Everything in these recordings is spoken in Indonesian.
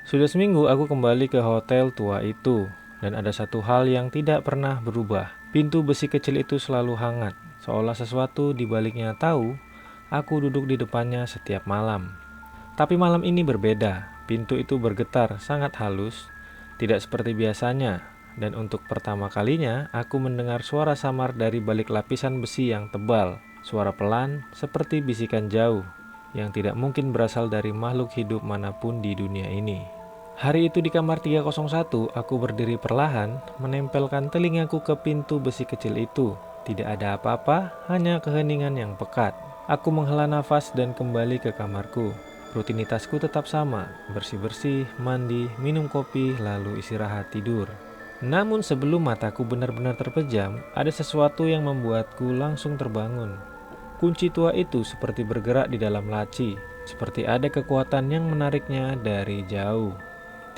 Sudah seminggu aku kembali ke hotel tua itu, dan ada satu hal yang tidak pernah berubah. Pintu besi kecil itu selalu hangat, seolah sesuatu di baliknya tahu aku duduk di depannya setiap malam. Tapi malam ini berbeda. Pintu itu bergetar sangat halus, tidak seperti biasanya, dan untuk pertama kalinya aku mendengar suara samar dari balik lapisan besi yang tebal. Suara pelan seperti bisikan jauh yang tidak mungkin berasal dari makhluk hidup manapun di dunia ini. Hari itu di kamar 301, aku berdiri perlahan, menempelkan telingaku ke pintu besi kecil itu. Tidak ada apa-apa, hanya keheningan yang pekat. Aku menghela nafas dan kembali ke kamarku. Rutinitasku tetap sama, bersih-bersih, mandi, minum kopi, lalu istirahat tidur. Namun sebelum mataku benar-benar terpejam, ada sesuatu yang membuatku langsung terbangun. Kunci tua itu seperti bergerak di dalam laci, seperti ada kekuatan yang menariknya dari jauh.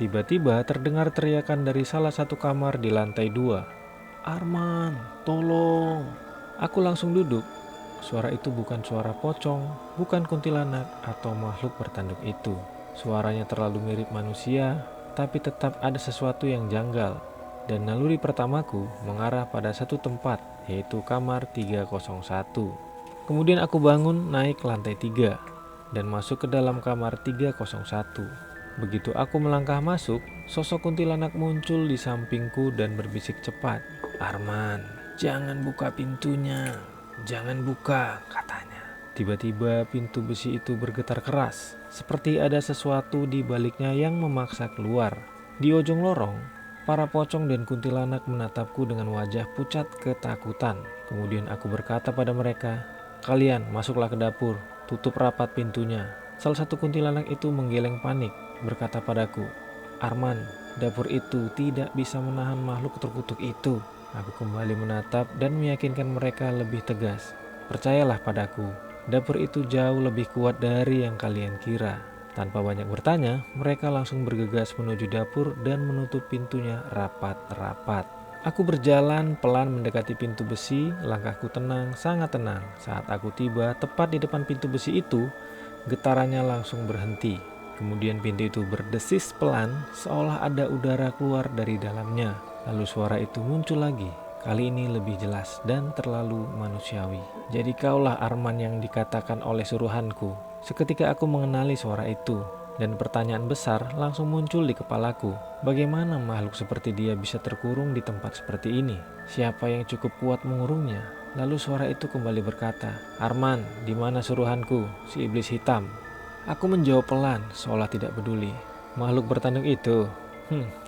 Tiba-tiba terdengar teriakan dari salah satu kamar di lantai 2. "Arman, tolong!" Aku langsung duduk. Suara itu bukan suara pocong, bukan kuntilanak atau makhluk bertanduk itu. Suaranya terlalu mirip manusia, tapi tetap ada sesuatu yang janggal. Dan naluri pertamaku mengarah pada satu tempat, yaitu kamar 301. Kemudian aku bangun naik lantai 3 dan masuk ke dalam kamar 301. Begitu aku melangkah masuk, sosok kuntilanak muncul di sampingku dan berbisik cepat. "Arman, jangan buka pintunya. Jangan buka," katanya. Tiba-tiba pintu besi itu bergetar keras, seperti ada sesuatu di baliknya yang memaksa keluar. Di ujung lorong, para pocong dan kuntilanak menatapku dengan wajah pucat ketakutan. Kemudian aku berkata pada mereka, "Kalian masuklah ke dapur, tutup rapat pintunya." Salah satu kuntilanak itu menggeleng panik, berkata padaku, "Arman, dapur itu tidak bisa menahan makhluk terkutuk itu." Aku kembali menatap dan meyakinkan mereka lebih tegas. "Percayalah padaku, dapur itu jauh lebih kuat dari yang kalian kira." Tanpa banyak bertanya, mereka langsung bergegas menuju dapur dan menutup pintunya rapat-rapat. Aku berjalan pelan mendekati pintu besi, langkahku tenang, sangat tenang. Saat aku tiba tepat di depan pintu besi itu, getarannya langsung berhenti. Kemudian pintu itu berdesis pelan, seolah ada udara keluar dari dalamnya. Lalu suara itu muncul lagi, kali ini lebih jelas dan terlalu manusiawi. "Jadi kaulah Arman yang dikatakan oleh suruhanku." Seketika aku mengenali suara itu, dan pertanyaan besar langsung muncul di kepalaku. Bagaimana makhluk seperti dia bisa terkurung di tempat seperti ini? Siapa yang cukup kuat mengurungnya? Lalu suara itu kembali berkata, "Arman, di mana suruhanku, si iblis hitam?" Aku menjawab pelan, seolah tidak peduli. "Makhluk bertanduk itu?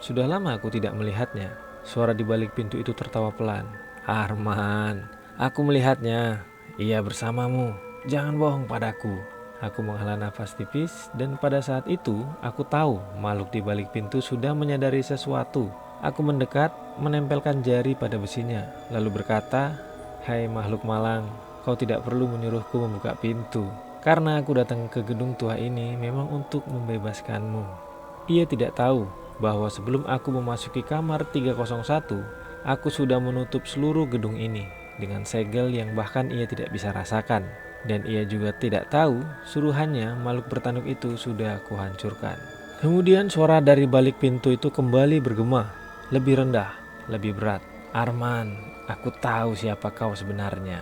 Sudah lama aku tidak melihatnya." Suara di balik pintu itu tertawa pelan. "Arman, aku melihatnya. Ia bersamamu. Jangan bohong padaku." Aku menghela nafas tipis, dan pada saat itu aku tahu makhluk di balik pintu sudah menyadari sesuatu. Aku mendekat, menempelkan jari pada besinya, lalu berkata, "Hai makhluk malang, kau tidak perlu menyuruhku membuka pintu, karena aku datang ke gedung tua ini memang untuk membebaskanmu." Ia tidak tahu bahwa sebelum aku memasuki kamar 301, aku sudah menutup seluruh gedung ini dengan segel yang bahkan ia tidak bisa rasakan. Dan ia juga tidak tahu suruhannya makhluk bertanduk itu sudah kuhancurkan. Kemudian suara dari balik pintu itu kembali bergema, lebih rendah, lebih berat. "Arman, aku tahu siapa kau sebenarnya."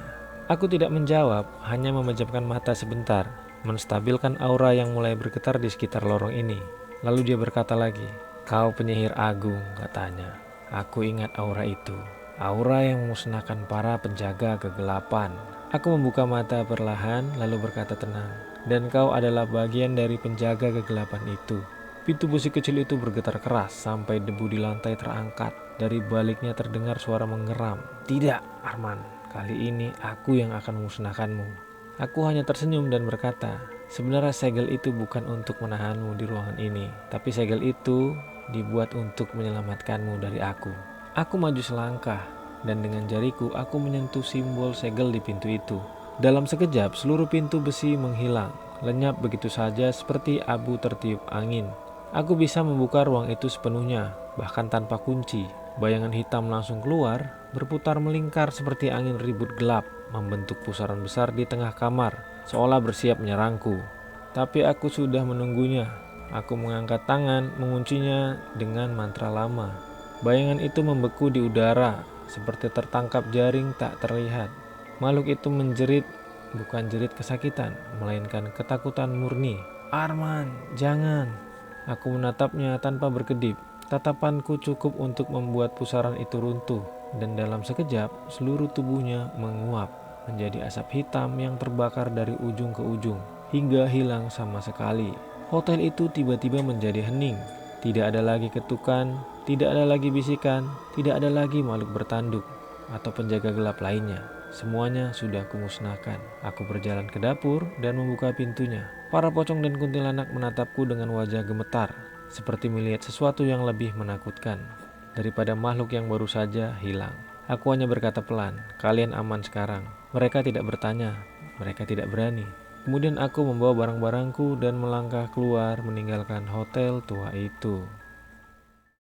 Aku tidak menjawab, hanya memejamkan mata sebentar, menstabilkan aura yang mulai bergetar di sekitar lorong ini. Lalu dia berkata lagi, "Kau penyihir agung," katanya. Aku ingat aura itu, aura yang memusnahkan para penjaga kegelapan. Aku membuka mata perlahan lalu berkata tenang, "Dan kau adalah bagian dari penjaga kegelapan itu." Pintu besi kecil itu bergetar keras sampai debu di lantai terangkat. Dari baliknya terdengar suara mengeram. "Tidak, Arman, kali ini aku yang akan memusnahkanmu." Aku hanya tersenyum dan berkata, "Sebenarnya segel itu bukan untuk menahanmu di ruangan ini, tapi segel itu dibuat untuk menyelamatkanmu dari aku." Aku maju selangkah, dan dengan jariku aku menyentuh simbol segel di pintu itu. Dalam sekejap seluruh pintu besi menghilang, lenyap begitu saja seperti abu tertiup angin. Aku bisa membuka ruang itu sepenuhnya, bahkan tanpa kunci. Bayangan hitam langsung keluar, berputar melingkar seperti angin ribut gelap, membentuk pusaran besar di tengah kamar, seolah bersiap menyerangku. Tapi aku sudah menunggunya. Aku mengangkat tangan, menguncinya dengan mantra lama. Bayangan itu membeku di udara, seperti tertangkap jaring tak terlihat. Makhluk itu menjerit, bukan jerit kesakitan, melainkan ketakutan murni. "Arman, jangan!" Aku menatapnya tanpa berkedip. Tatapanku cukup untuk membuat pusaran itu runtuh, dan dalam sekejap seluruh tubuhnya menguap menjadi asap hitam yang terbakar dari ujung ke ujung, hingga hilang sama sekali. Hotel itu tiba-tiba menjadi hening. Tidak ada lagi ketukan, tidak ada lagi bisikan, tidak ada lagi makhluk bertanduk atau penjaga gelap lainnya. Semuanya sudah kumusnahkan. Aku berjalan ke dapur dan membuka pintunya. Para pocong dan kuntilanak menatapku dengan wajah gemetar, seperti melihat sesuatu yang lebih menakutkan daripada makhluk yang baru saja hilang. Aku hanya berkata pelan, "Kalian aman sekarang." Mereka tidak bertanya, mereka tidak berani. Kemudian aku membawa barang-barangku dan melangkah keluar meninggalkan hotel tua itu.